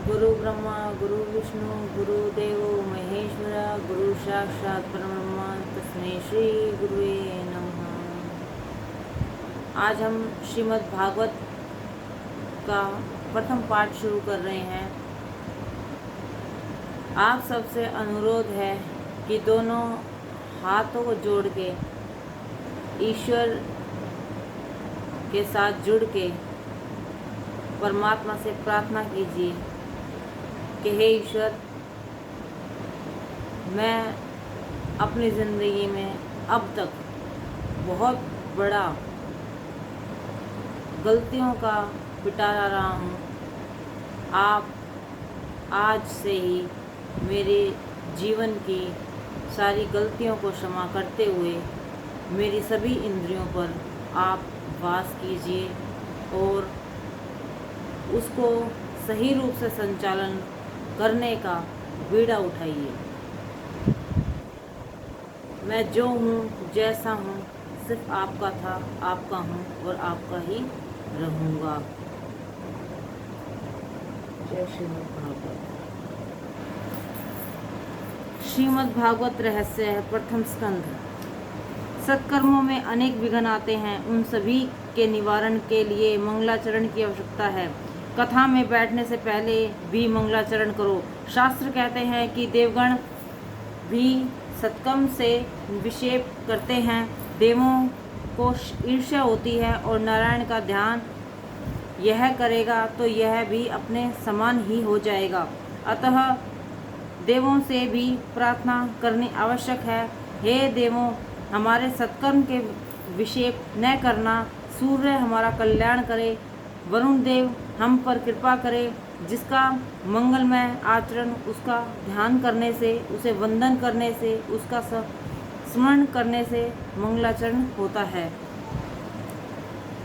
गुरु ब्रह्मा गुरु विष्णु गुरुदेव महेश्वर गुरु साक्षात परब्रह्म तस्मै श्री गुरुवे नमः। आज हम श्रीमद् भागवत का प्रथम पाठ शुरू कर रहे हैं। आप सबसे अनुरोध है कि दोनों हाथों को जोड़ के ईश्वर के साथ जुड़ के परमात्मा से प्रार्थना कीजिए कि हे ईश्वर, मैं अपनी ज़िंदगी में अब तक बहुत बड़ा गलतियों का पिटारा रहा हूँ। आप आज से ही मेरे जीवन की सारी गलतियों को क्षमा करते हुए मेरी सभी इंद्रियों पर आप वास कीजिए और उसको सही रूप से संचालन करने का बीड़ा उठाइए। मैं जो हूँ जैसा हूँ सिर्फ आपका था, आपका हूँ और आपका ही रहूँगा। जय श्रीमद् भागवत। श्रीमद् भागवत रहस्य है प्रथम स्कंध। सत्कर्मों में अनेक विघ्न आते हैं, उन सभी के निवारण के लिए मंगलाचरण की आवश्यकता है। कथा में बैठने से पहले भी मंगलाचरण करो। शास्त्र कहते हैं कि देवगण भी सत्कर्म से विक्षेप करते हैं। देवों को ईर्ष्या होती है और नारायण का ध्यान यह करेगा तो यह भी अपने समान ही हो जाएगा। अतः देवों से भी प्रार्थना करनी आवश्यक है। हे देवों, हमारे सत्कर्म के विक्षेप न करना। सूर्य हमारा कल्याण करे, वरुण देव हम पर कृपा करे। जिसका मंगलमय आचरण उसका ध्यान करने से, उसे वंदन करने से, उसका स्मरण करने से मंगलाचरण होता है।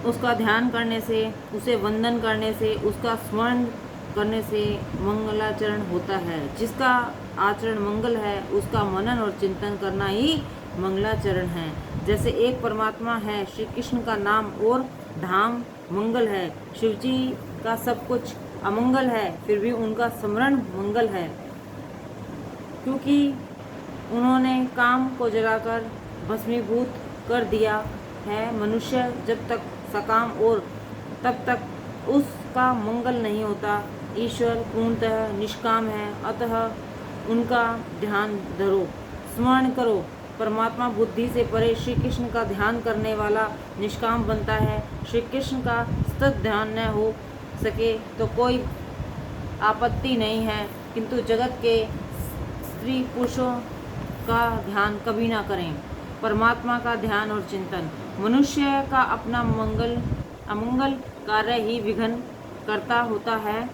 उसका ध्यान करने से, उसे वंदन करने से, उसका स्मरण करने से मंगलाचरण होता है। जिसका आचरण मंगल है उसका मनन और चिंतन करना ही मंगलाचरण है। जैसे एक परमात्मा है, श्री कृष्ण का नाम और धाम मंगल है। शिवजी का सब कुछ अमंगल है, फिर भी उनका स्मरण मंगल है, क्योंकि उन्होंने काम को जलाकर भस्मीभूत कर दिया है। मनुष्य जब तक सकाम और तब तक उसका मंगल नहीं होता। ईश्वर पूर्णतः निष्काम है, अतः उनका ध्यान धरो, स्मरण करो। परमात्मा बुद्धि से परे श्री कृष्ण का ध्यान करने वाला निष्काम बनता है। श्री कृष्ण का सतत ध्यान न हो सके तो कोई आपत्ति नहीं है, किंतु जगत के स्त्री पुरुषों का ध्यान कभी ना करें। परमात्मा का ध्यान और चिंतन। मनुष्य का अपना अमंगल कार्य ही विघ्न करता होता है,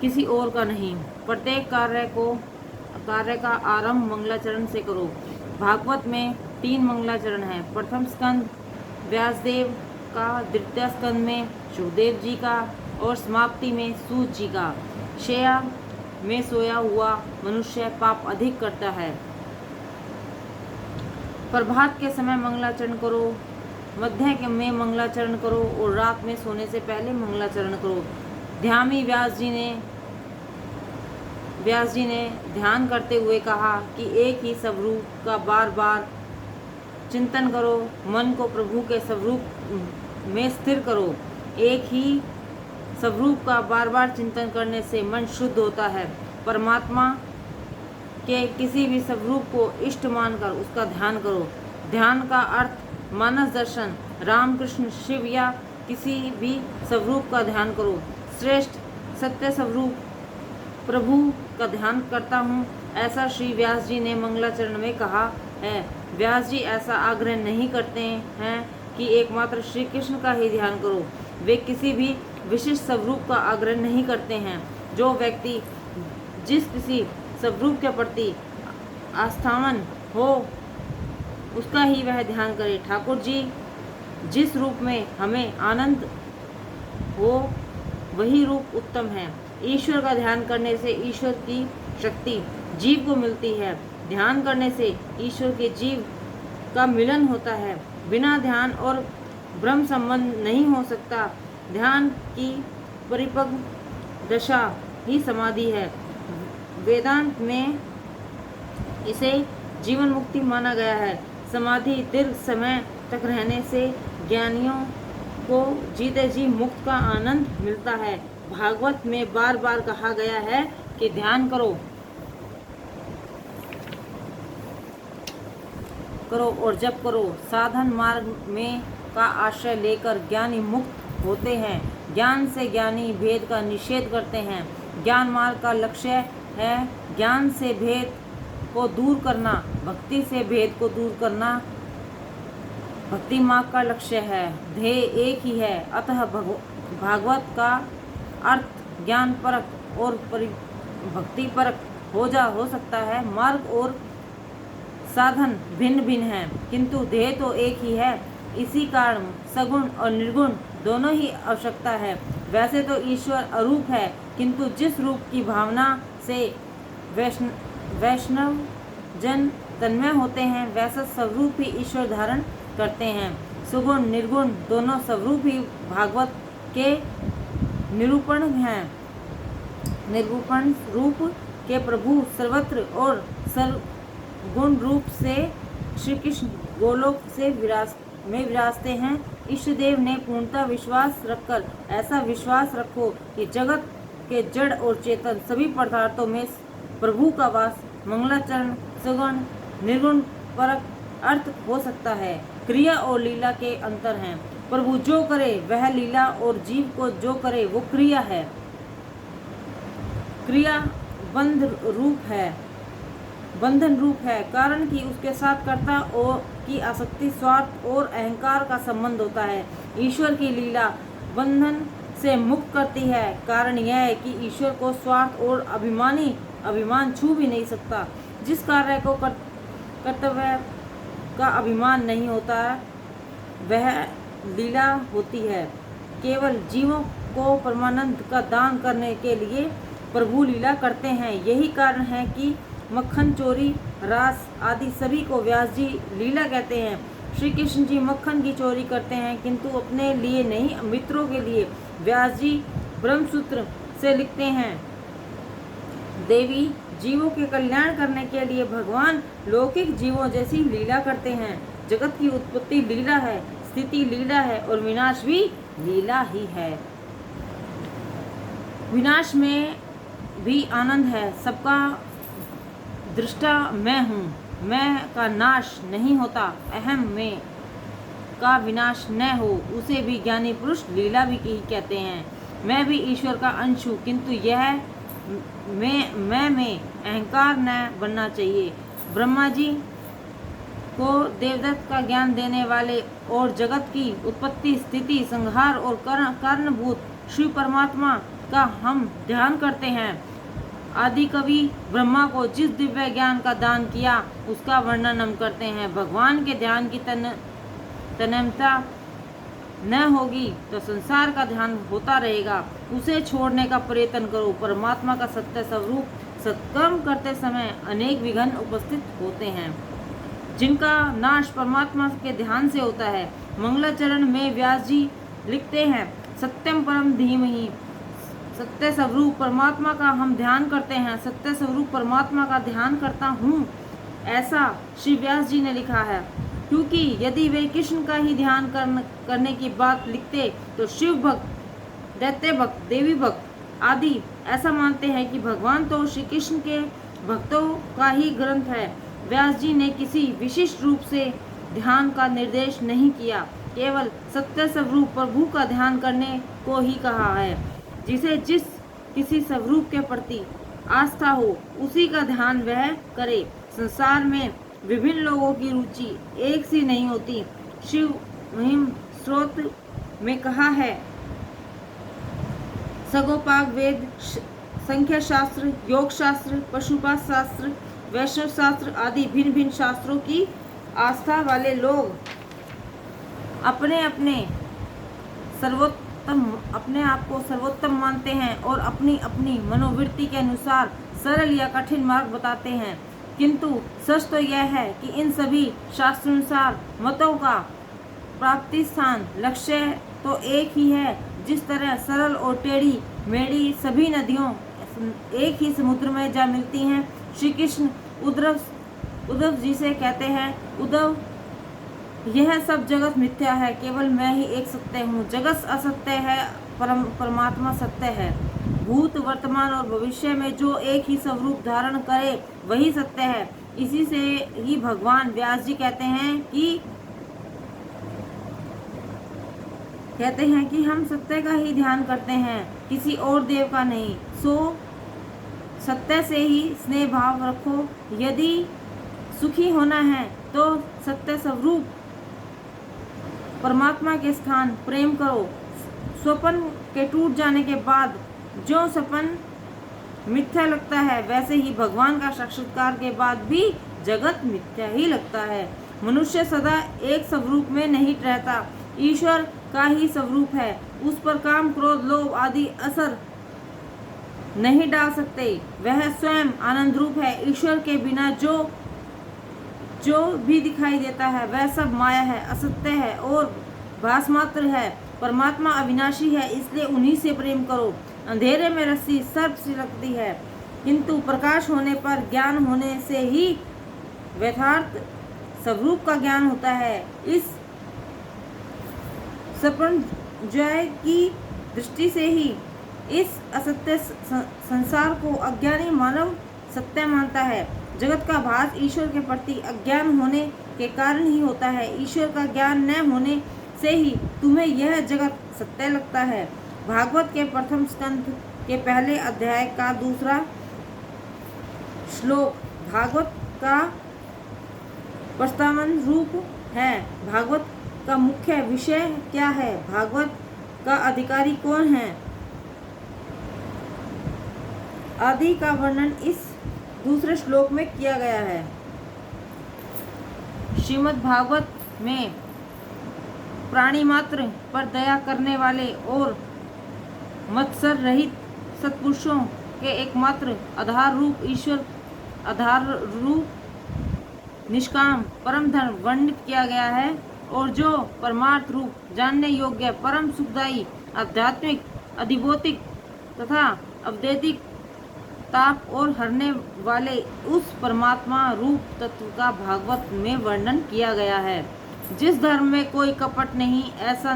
किसी और का नहीं। प्रत्येक कार्य का आरंभ मंगलाचरण से करो। भागवत में 3 मंगलाचरण हैं। प्रथम स्कंद व्यासदेव का, द्वितीय स्कंद में सुखदेव जी का और समाप्ति में सूत जी का। शय्या में सोया हुआ मनुष्य पाप अधिक करता है। प्रभात के समय मंगलाचरण करो, मध्य में मंगलाचरण करो और रात में सोने से पहले मंगलाचरण करो। ध्यामी व्यास जी ने ध्यान करते हुए कहा कि एक ही स्वरूप का बार बार चिंतन करो। मन को प्रभु के स्वरूप में स्थिर करो। एक ही स्वरूप का बार बार चिंतन करने से मन शुद्ध होता है। परमात्मा के किसी भी स्वरूप को इष्ट मानकर उसका ध्यान करो। ध्यान का अर्थ मानस दर्शन, रामकृष्ण शिव या किसी भी स्वरूप का ध्यान करो। श्रेष्ठ सत्य स्वरूप प्रभु का ध्यान करता हूँ, ऐसा श्री व्यास जी ने मंगलाचरण में कहा है। व्यास जी ऐसा आग्रह नहीं करते हैं कि एकमात्र श्री कृष्ण का ही ध्यान करो। वे किसी भी विशिष्ट स्वरूप का आग्रह नहीं करते हैं। जो व्यक्ति जिस किसी स्वरूप के प्रति आस्थावान हो उसका ही वह ध्यान करे। ठाकुर जी जिस रूप में हमें आनंद हो वही रूप उत्तम है। ईश्वर का ध्यान करने से ईश्वर की शक्ति जीव को मिलती है। ध्यान करने से ईश्वर के जीव का मिलन होता है। बिना ध्यान और ब्रह्म संबंध नहीं हो सकता। ध्यान की परिपक्व दशा ही समाधि है। वेदांत में इसे जीवन मुक्ति माना गया है। समाधि दीर्घ समय तक रहने से ज्ञानियों को जीते जी मुक्त का आनंद मिलता है। भागवत में बार बार कहा गया है कि ध्यान करो और जप करो। साधन मार्ग में का आश्रय लेकर ज्ञानी मुक्त होते हैं। ज्ञान से ज्ञानी भेद का निषेध करते हैं। ज्ञान मार्ग का लक्ष्य है ज्ञान से भेद को दूर करना, भक्ति से भेद को दूर करना भक्ति मार्ग का लक्ष्य है। ध्येय एक ही है। अतः भागवत का अर्थ ज्ञान परक और भक्ति परक हो सकता है। मार्ग और साधन भिन्न भिन्न हैं, किंतु ध्येय तो एक ही है। इसी कारण सगुण और निर्गुण दोनों ही आवश्यकता है। वैसे तो ईश्वर अरूप है, किंतु जिस रूप की भावना से वैष्णव जन तन्मय होते हैं, वैसा स्वरूप ही ईश्वर धारण करते हैं। सुगुण निर्गुण दोनों स्वरूप ही भागवत के निरूपण हैं। निरूपण रूप के प्रभु सर्वत्र और सर्वगुण रूप से श्री कृष्ण गोलोक से विराजते हैं। इष्टदेव ने पूर्णतः विश्वास रखकर ऐसा विश्वास रखो कि जगत के जड़ और चेतन सभी पदार्थों में प्रभु का वास मंगलाचरण सगुण निर्गुण परक अर्थ हो सकता है। क्रिया और लीला के अंतर हैं। प्रभु जो करे वह लीला और जीव को जो करे वो क्रिया है। क्रिया बंधन रूप है, कारण कि उसके साथ कर्ता और की आसक्ति, स्वार्थ और अहंकार का संबंध होता है। ईश्वर की लीला बंधन से मुक्त करती है। कारण यह है कि ईश्वर को स्वार्थ और अभिमान छू भी नहीं सकता। जिस कार्य को कर्तव्य का अभिमान नहीं होता वह लीला होती है। केवल जीवों को परमानंद का दान करने के लिए प्रभु लीला करते हैं। यही कारण है कि मक्खन चोरी, रास आदि सभी को व्यास जी लीला कहते हैं। श्री कृष्ण जी मक्खन की चोरी करते हैं, किंतु अपने लिए नहीं, मित्रों के लिए। व्यास जी ब्रह्मसूत्र से लिखते हैं, देवी जीवों के कल्याण करने के लिए भगवान लौकिक जीवों जैसी लीला करते हैं। जगत की उत्पत्ति लीला है, स्थिति लीला है और विनाश भी लीला ही है। विनाश में भी आनंद है। सबका दृष्टा मैं हूँ। मैं का नाश नहीं होता। अहम में का विनाश न हो, उसे भी ज्ञानी पुरुष लीला भी कहते हैं। मैं भी ईश्वर का अंश हूँ, किंतु यह मैं में अहंकार न बनना चाहिए। ब्रह्मा जी को देवदत्त का ज्ञान देने वाले और जगत की उत्पत्ति, स्थिति, संहार और कारणभूत श्री परमात्मा का हम ध्यान करते हैं। आदि कवि ब्रह्मा को जिस दिव्य ज्ञान का दान किया उसका वर्णन हम करते हैं। भगवान के ध्यान की तन्मयता न होगी तो संसार का ध्यान होता रहेगा। उसे छोड़ने का प्रयत्न करो। परमात्मा का सत्य स्वरूप सत्कर्म करते समय अनेक विघ्न उपस्थित होते हैं, जिनका नाश परमात्मा के ध्यान से होता है। मंगलाचरण में व्यास जी लिखते हैं, सत्यम परम धीमहि, सत्य स्वरूप परमात्मा का हम ध्यान करते हैं। सत्य स्वरूप परमात्मा का ध्यान करता हूँ, ऐसा श्री व्यास जी ने लिखा है। क्योंकि यदि वे कृष्ण का ही ध्यान करने की बात लिखते तो शिव भक्त, दैत्य भक्त, देवी भक्त आदि ऐसा मानते हैं कि भगवान तो श्री कृष्ण के भक्तों का ही ग्रंथ है। व्यास जी ने किसी विशिष्ट रूप से ध्यान का निर्देश नहीं किया, केवल सत्य स्वरूप प्रभु का ध्यान करने को ही कहा है। जिसे जिस किसी स्वरूप के प्रति आस्था हो उसी का ध्यान वह करे। संसार में विभिन्न लोगों की रुचि एक सी नहीं होती। शिव महिम स्रोत में कहा है, सगोपाग वेद, संख्या शास्त्र, योग शास्त्र, पशुपात शास्त्र, वैष्णव शास्त्र आदि भिन्न भिन्न शास्त्रों की आस्था वाले लोग अपने आप को सर्वोत्तम मानते हैं और अपनी अपनी मनोवृत्ति के अनुसार सरल या कठिन मार्ग बताते हैं। किंतु सच तो यह है कि इन सभी शास्त्रानुसार मतों का प्राप्ति स्थान लक्ष्य तो एक ही है। जिस तरह सरल और टेढ़ी मेढ़ी सभी नदियों एक ही समुद्र में जा मिलती हैं। श्री कृष्ण उद्धव जी से कहते हैं, उद्धव, यह सब जगत मिथ्या है, केवल मैं ही एक सत्य हूँ। जगत असत्य है, परमात्मा सत्य है। भूत, वर्तमान और भविष्य में जो एक ही स्वरूप धारण करे वही सत्य है। इसी से ही भगवान व्यास जी कहते हैं कि हम सत्य का ही ध्यान करते हैं, किसी और देव का नहीं। सो सत्य से ही स्नेह भाव रखो। यदि सुखी होना है तो सत्य स्वरूप परमात्मा के स्थान प्रेम करो। स्वप्न के टूट जाने के बाद जो सपन मिथ्या लगता है, वैसे ही भगवान का साक्षात्कार के बाद भी जगत मिथ्या ही लगता है। मनुष्य सदा एक स्वरूप में नहीं रहता, ईश्वर का ही स्वरूप है। उस पर काम, क्रोध, लोभ आदि असर नहीं डाल सकते। वह स्वयं आनंद रूप है। ईश्वर के बिना जो भी दिखाई देता है वह सब माया है, असत्य है और भास मात्र है। परमात्मा अविनाशी है, इसलिए उन्हीं से प्रेम करो। अंधेरे में रस्सी सर्प सी लगती है, किंतु प्रकाश होने पर, ज्ञान होने से ही यथार्थ स्वरूप का ज्ञान होता है। इस सपन जय की दृष्टि से ही इस असत्य संसार को अज्ञानी मानव सत्य मानता है। जगत का भास ईश्वर के प्रति अज्ञान होने के कारण ही होता है। ईश्वर का ज्ञान न होने से ही तुम्हें यह जगत सत्य लगता है। भागवत के प्रथम स्कंध के पहले अध्याय का 2 श्लोक भागवत का प्रस्तावन रूप है। भागवत का मुख्य विषय क्या है? भागवत का अधिकारी कौन है आदि का वर्णन इस 2 श्लोक में किया गया है। श्रीमद् भागवत में प्राणी मात्र पर दया करने वाले और मत्सर रहित सत्पुरुषों के एकमात्र आधार रूप ईश्वर, आधार रूप निष्काम परम धर्म वर्णित किया गया है, और जो परमार्थ रूप जानने योग्य परम सुखदायी आध्यात्मिक अधिभौतिक तथा अवैधिक ताप और हरने वाले उस परमात्मा रूप तत्व का भागवत में वर्णन किया गया है। जिस धर्म में कोई कपट नहीं, ऐसा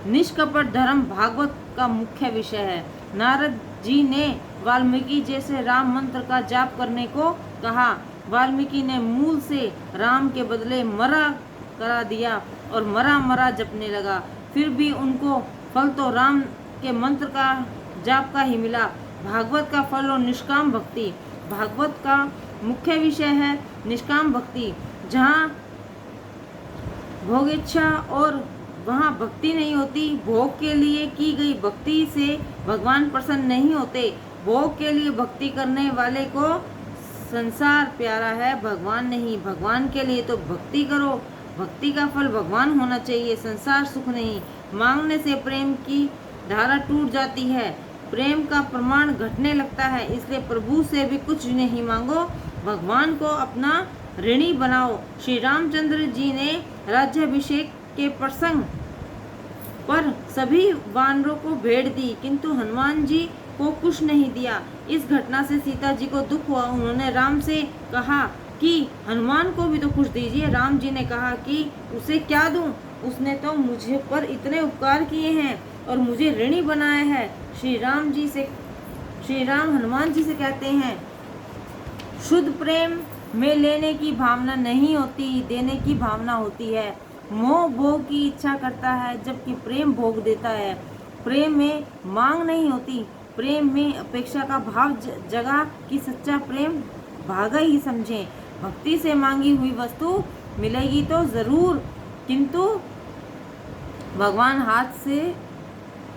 निष्कपट धर्म भागवत का मुख्य विषय है। नारद जी ने वाल्मीकि जैसे राम मंत्र का जाप करने को कहा। वाल्मीकि ने मूल से राम के बदले मरा करा दिया और मरा मरा जपने लगा। फिर भी उनको फल तो राम के मंत्र का जाप का ही मिला। भागवत का फल और निष्काम भक्ति। भागवत का मुख्य विषय है निष्काम भक्ति। जहाँ भोगेच्छा और वहाँ भक्ति नहीं होती। भोग के लिए की गई भक्ति से भगवान प्रसन्न नहीं होते। भोग के लिए भक्ति करने वाले को संसार प्यारा है, भगवान नहीं। भगवान के लिए तो भक्ति करो। भक्ति का फल भगवान होना चाहिए, संसार सुख नहीं। मांगने से प्रेम की धारा टूट जाती है, प्रेम का प्रमाण घटने लगता है। इसलिए प्रभु से भी कुछ नहीं मांगो, भगवान को अपना ऋणी बनाओ। श्री रामचंद्र जी ने राज्याभिषेक के प्रसंग पर सभी वानरों को भेड़ दी, किंतु हनुमान जी को कुछ नहीं दिया। इस घटना से सीता जी को दुख हुआ। उन्होंने राम से कहा कि हनुमान को भी तो कुछ दीजिए। राम जी ने कहा कि उसे क्या दूं? उसने तो मुझे पर इतने उपकार किए हैं और मुझे ऋणी बनाया है। श्री राम हनुमान जी से कहते हैं, शुद्ध प्रेम में लेने की भावना नहीं होती, देने की भावना होती है। मोह भोग की इच्छा करता है, जबकि प्रेम भोग देता है। प्रेम में मांग नहीं होती, प्रेम में अपेक्षा का भाव जगा कि सच्चा प्रेम भागा ही समझें। भक्ति से मांगी हुई वस्तु मिलेगी तो जरूर, किंतु भगवान हाथ से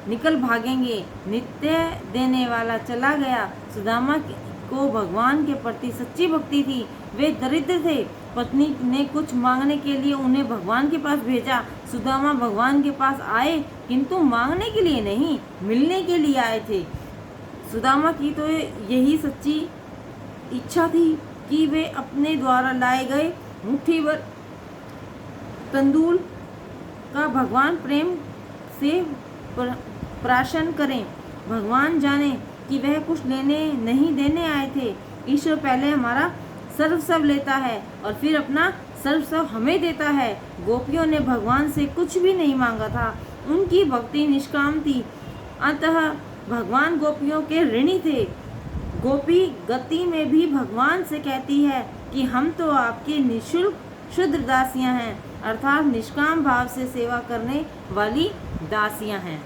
निकल भागेंगे। नित्य देने वाला चला गया। सुदामा को भगवान के प्रति सच्ची भक्ति थी। वे दरिद्र थे। पत्नी ने कुछ मांगने के लिए उन्हें भगवान के पास भेजा। सुदामा भगवान के पास आए, किंतु मांगने के लिए नहीं, मिलने के लिए आए थे। सुदामा की तो यही सच्ची इच्छा थी कि वे अपने द्वारा लाए गए मुट्ठी भर तंदूल का भगवान प्रेम से प्राशन करें। भगवान जाने कि वह कुछ लेने नहीं देने आए थे। ईश्वर पहले हमारा सर्वस्व लेता है और फिर अपना सर्वस्व हमें देता है। गोपियों ने भगवान से कुछ भी नहीं मांगा था, उनकी भक्ति निष्काम थी, अतः भगवान गोपियों के ऋणी थे। गोपी गति में भी भगवान से कहती है कि हम तो आपके निःशुल्क शुद्ध दासियां हैं, अर्थात निष्काम भाव से सेवा करने वाली दासियां हैं।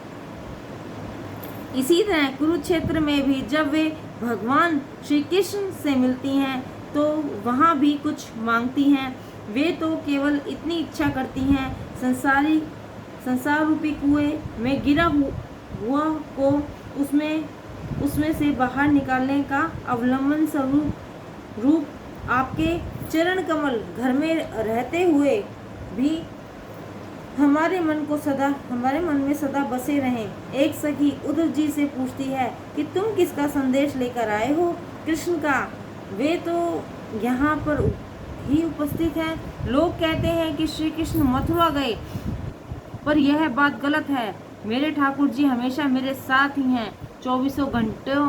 इसी तरह कुरुक्षेत्र में भी जब वे भगवान श्री कृष्ण से मिलती हैं तो वहाँ भी कुछ मांगती हैं। वे तो केवल इतनी इच्छा करती हैं, संसार रूपी कुएं में गिरा हुआ को उसमें से बाहर निकालने का अवलंबन स्वरूप आपके चरण कमल घर में रहते हुए भी हमारे मन में सदा बसे रहें। एक सखी उद्धव जी से पूछती है कि तुम किसका संदेश लेकर आए हो? कृष्ण का। वे तो यहाँ पर ही उपस्थित हैं। लोग कहते हैं कि श्री कृष्ण मथुरा गए, पर यह बात गलत है। मेरे ठाकुर जी हमेशा मेरे साथ ही हैं। 24 घंटों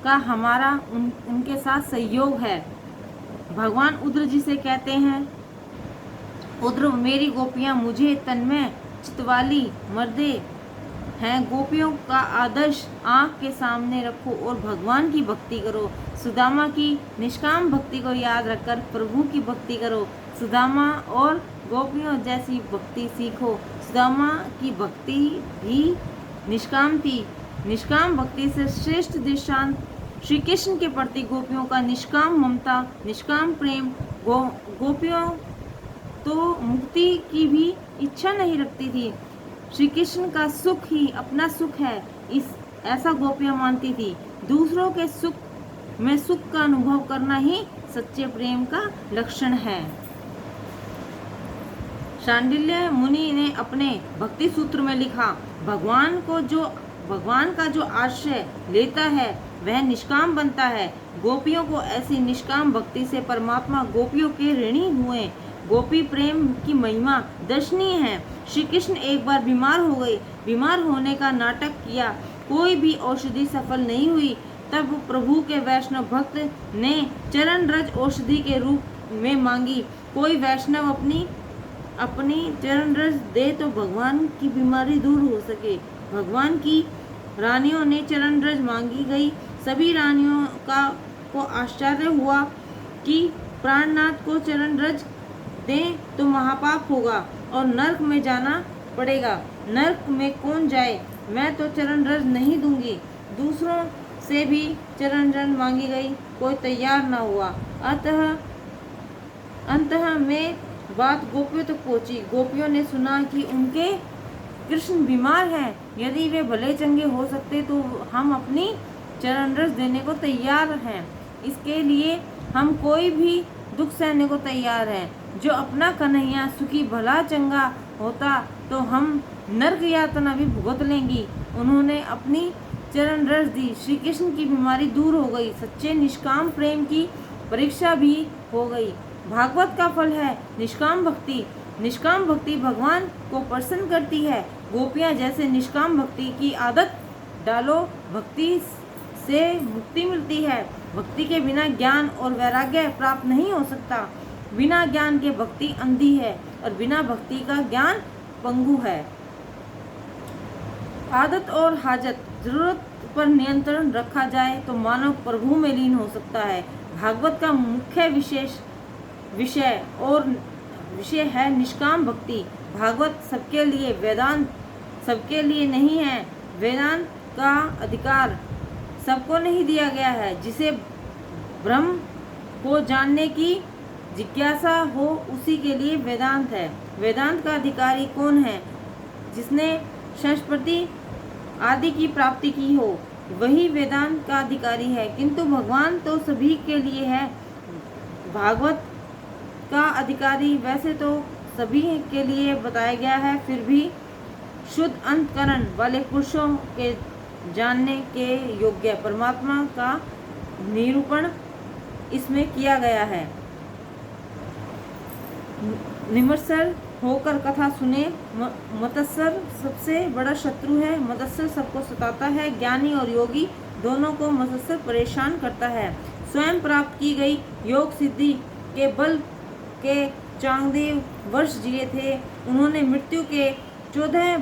का हमारा उनके साथ सहयोग है। भगवान उद्धव जी से कहते हैं, उद्धव मेरी गोपियाँ मुझे तन्मय चितवाली मर्दे हैं। गोपियों का आदर्श आँख के सामने रखो और भगवान की भक्ति करो। सुदामा की निष्काम भक्ति को याद रखकर प्रभु की भक्ति करो। सुदामा और गोपियों जैसी भक्ति सीखो। सुदामा की भक्ति भी निष्काम थी। निष्काम भक्ति से श्रेष्ठ दृष्टांत श्री कृष्ण के प्रति गोपियों का निष्काम ममता, निष्काम प्रेम। गोपियों तो मुक्ति की भी इच्छा नहीं रखती थी। श्री कृष्ण का सुख ही अपना सुख है, ऐसा गोपियां मानती थी। दूसरों के सुख में सुख का अनुभव करना ही सच्चे प्रेम का लक्षण है। शांडिल्य मुनि ने अपने भक्ति सूत्र में लिखा, भगवान का जो आश्रय लेता है वह निष्काम बनता है। गोपियों को ऐसी निष्काम भक्ति से परमात्मा गोपियों के ऋणी हुए। गोपी प्रेम की महिमा दर्शनीय है। श्री कृष्ण एक बार बीमार हो गए। बीमार होने का नाटक किया, कोई भी औषधि सफल नहीं हुई। तब प्रभु के वैष्णव भक्त ने चरण रज औषधि के रूप में मांगी। कोई वैष्णव अपनी चरण रज दे तो भगवान की बीमारी दूर हो सके। भगवान की रानियों ने चरण रज मांगी गई। सभी रानियों को आश्चर्य हुआ कि प्राणनाथ को चरण रज दें तो महापाप होगा और नरक में जाना पड़ेगा। नरक में कौन जाए? मैं तो चरण रज नहीं दूंगी। दूसरों से भी चरण रज मांगी गई, कोई तैयार न हुआ। अंततः में बात गोपियों तक पहुंची। गोपियों ने सुना कि उनके कृष्ण बीमार हैं। यदि वे भले चंगे हो सकते तो हम अपनी चरण रज देने को तैयार हैं। इसके लिए हम कोई भी दुख सहने को तैयार हैं। जो अपना कन्हैया सुखी भला चंगा होता तो हम नरक यातना भी भुगत लेंगी। उन्होंने अपनी चरण रज दी। श्री कृष्ण की बीमारी दूर हो गई। सच्चे निष्काम प्रेम की परीक्षा भी हो गई। भागवत का फल है निष्काम भक्ति। निष्काम भक्ति भगवान को प्रसन्न करती है। गोपियां जैसे निष्काम भक्ति की आदत डालो, भक्ति से मुक्ति मिलती है। भक्ति के बिना ज्ञान और वैराग्य प्राप्त नहीं हो सकता। बिना ज्ञान के भक्ति अंधी है और बिना भक्ति का ज्ञान पंगु है। आदत और हाजत, जरूरत पर नियंत्रण रखा जाए तो मानव प्रभु में लीन हो सकता है। भागवत का मुख्य विषय है निष्काम भक्ति। भागवत सबके लिए, वेदांत सबके लिए नहीं है। वेदांत का अधिकार सबको नहीं दिया गया है। जिसे ब्रह्म को जानने की जिज्ञासा हो उसी के लिए वेदांत है। वेदांत का अधिकारी कौन है? जिसने संस्कृति आदि की प्राप्ति की हो, वही वेदांत का अधिकारी है। किंतु भगवान तो सभी के लिए है। भागवत का अधिकारी वैसे तो सभी के लिए बताया गया है, फिर भी शुद्ध अंतकरण वाले पुरुषों के जानने के योग्य परमात्मा का निरूपण इसमें किया गया है। निमत्सर होकर कथा सुने। मत्सर सबसे बड़ा शत्रु है। मत्सर सबको सताता है। ज्ञानी और योगी दोनों को मुसलसल परेशान करता है। स्वयं प्राप्त की गई योग सिद्धि के बल के चांगदेव वर्ष जिए थे। उन्होंने मृत्यु के 14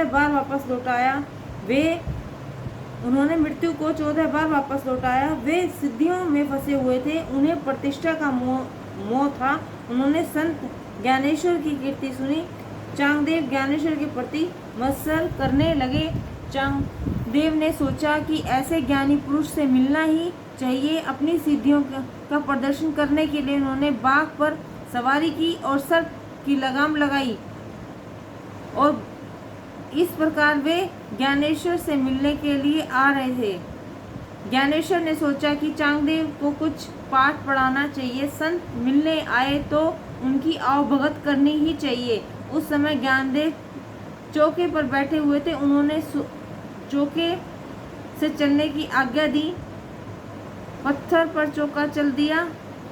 बार वापस लौटाया। उन्होंने मृत्यु को 14 बार वापस लौटाया। वे सिद्धियों में फंसे हुए थे, उन्हें प्रतिष्ठा का मोह था। उन्होंने संत ज्ञानेश्वर की कीर्ति सुनी। चांगदेव ज्ञानेश्वर के प्रति मत्सर करने लगे। चांगदेव ने सोचा कि ऐसे ज्ञानी पुरुष से मिलना ही चाहिए। अपनी सिद्धियों का प्रदर्शन करने के लिए उन्होंने बाघ पर सवारी की और सर्प की लगाम लगाई, और इस प्रकार वे ज्ञानेश्वर से मिलने के लिए आ रहे थे। ज्ञानेश्वर ने सोचा कि चांगदेव को कुछ पाठ पढ़ाना चाहिए। संत मिलने आए तो उनकी आवभगत करनी ही चाहिए। उस समय ज्ञानदेव चौके पर बैठे हुए थे। उन्होंने चौके से चलने की आज्ञा दी। पत्थर पर चौका चल दिया।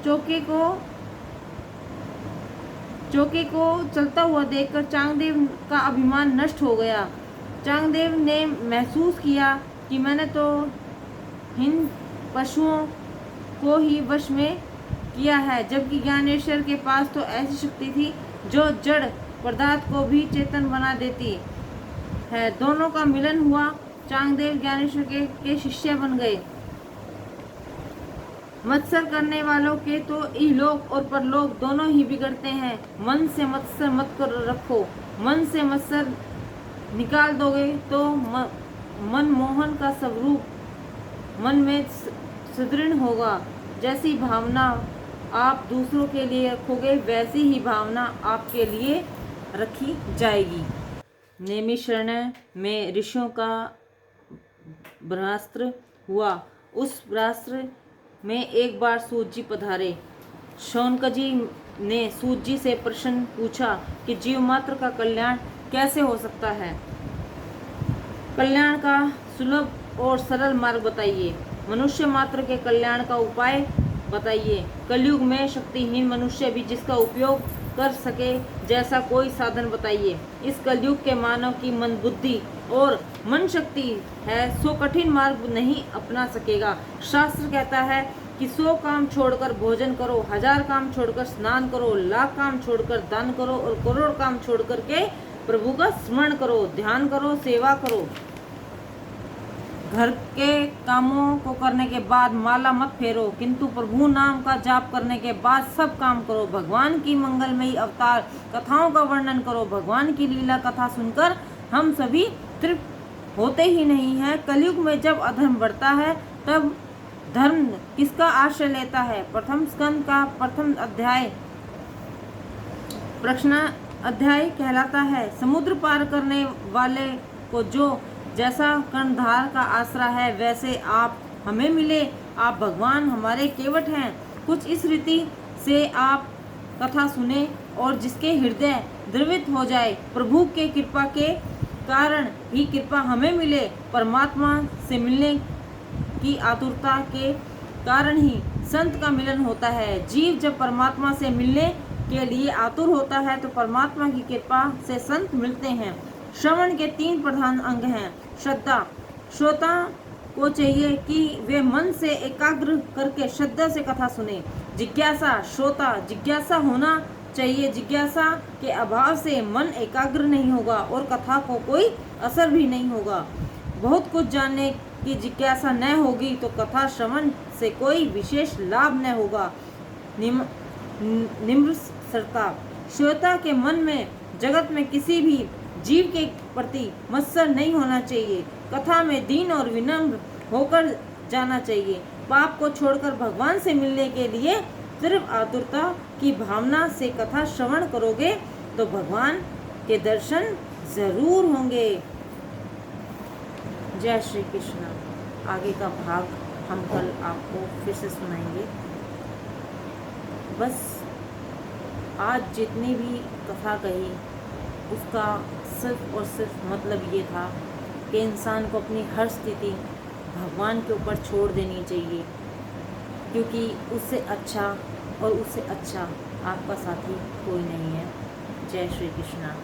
चौके को चलता हुआ देखकर चांगदेव का अभिमान नष्ट हो गया। चांगदेव ने महसूस किया कि मैंने तो इन पशुओं को ही वश में किया है, जबकि ज्ञानेश्वर के पास तो ऐसी शक्ति थी जो जड़ पदार्थ को भी चेतन बना देती है। दोनों का मिलन हुआ। चांगदेव ज्ञानेश्वर के शिष्य बन गए। मत्सर करने वालों के तो इहलोक और परलोक दोनों ही बिगड़ते हैं। मन से मत्सर मत कर रखो। मन से मत्सर निकाल दोगे तो मन मोहन का स्वरूप मन में सुदृढ़ होगा। जैसी भावना आप दूसरों के लिए रखोगे, वैसी ही भावना आपके लिए रखी जाएगी। नैमिषारण्य में ऋषियों का ब्रह्मास्त्र हुआ। उस ब्रह्मास्त्र में एक बार सूत जी पधारे। शौनकजी ने सूत जी से प्रश्न पूछा कि जीव मात्र का कल्याण कैसे हो सकता है। कल्याण का सुलभ और सरल मार्ग बताइए। मनुष्य मात्र के कल्याण का उपाय बताइए। कलयुग में शक्तिहीन मनुष्य भी जिसका उपयोग कर सके जैसा कोई साधन बताइए। इस कलयुग के मानव की मन बुद्धि और मन शक्ति है, सो कठिन मार्ग नहीं अपना सकेगा। शास्त्र कहता है कि 100 काम छोड़कर भोजन करो, 1000 काम छोड़कर स्नान करो, लाख काम छोड़कर दान करो और करोड़ काम छोड़कर के प्रभु का स्मरण करो, ध्यान करो, सेवा करो। घर के कामों को करने के बाद माला मत फेरो, किंतु प्रभु नाम का जाप करने के बाद सब काम करो। भगवान की मंगलमयी अवतार कथाओं का वर्णन करो। भगवान की लीला कथा सुनकर हम सभी तृप्त होते ही नहीं हैं। कलयुग में जब अधर्म बढ़ता है तब धर्म किसका आश्रय लेता है। प्रथम स्कंद का प्रथम अध्याय प्रश्न अध्याय कहलाता है। समुद्र पार करने वाले को जो जैसा कर्णधार का आसरा है, वैसे आप हमें मिले। आप भगवान हमारे केवट हैं। कुछ इस रीति से आप कथा सुने और जिसके हृदय द्रवित हो जाए, प्रभु के कृपा के कारण ही कृपा हमें मिले। परमात्मा से मिलने की आतुरता के कारण ही संत का मिलन होता है। जीव जब परमात्मा से मिलने के लिए आतुर होता है तो परमात्मा की कृपा से संत मिलते हैं। श्रवण के 3 प्रधान अंग हैं। श्रद्धा, श्रोता को चाहिए कि वे मन से एकाग्र करके श्रद्धा से कथा सुने। जिज्ञासा, श्रोता जिज्ञासा होना चाहिए। जिज्ञासा के अभाव से मन एकाग्र नहीं होगा और कथा को कोई असर भी नहीं होगा। बहुत कुछ जानने की जिज्ञासा न होगी तो कथा श्रवण से कोई विशेष लाभ न होगा। निम्रता, श्रोता के मन में जगत में किसी भी जीव के प्रति मत्सर नहीं होना चाहिए। कथा में दीन और विनम्र होकर जाना चाहिए। पाप को छोड़कर भगवान से मिलने के लिए सिर्फ आतुरता की भावना से कथा श्रवण करोगे तो भगवान के दर्शन जरूर होंगे। जय श्री कृष्ण। आगे का भाग हम कल आपको फिर से सुनाएंगे। बस आज जितनी भी कथा कही उसका सिर्फ और सिर्फ मतलब ये था कि इंसान को अपनी हर स्थिति भगवान के ऊपर छोड़ देनी चाहिए, क्योंकि उससे अच्छा और उससे अच्छा आपका साथी कोई नहीं है। जय श्री कृष्णा।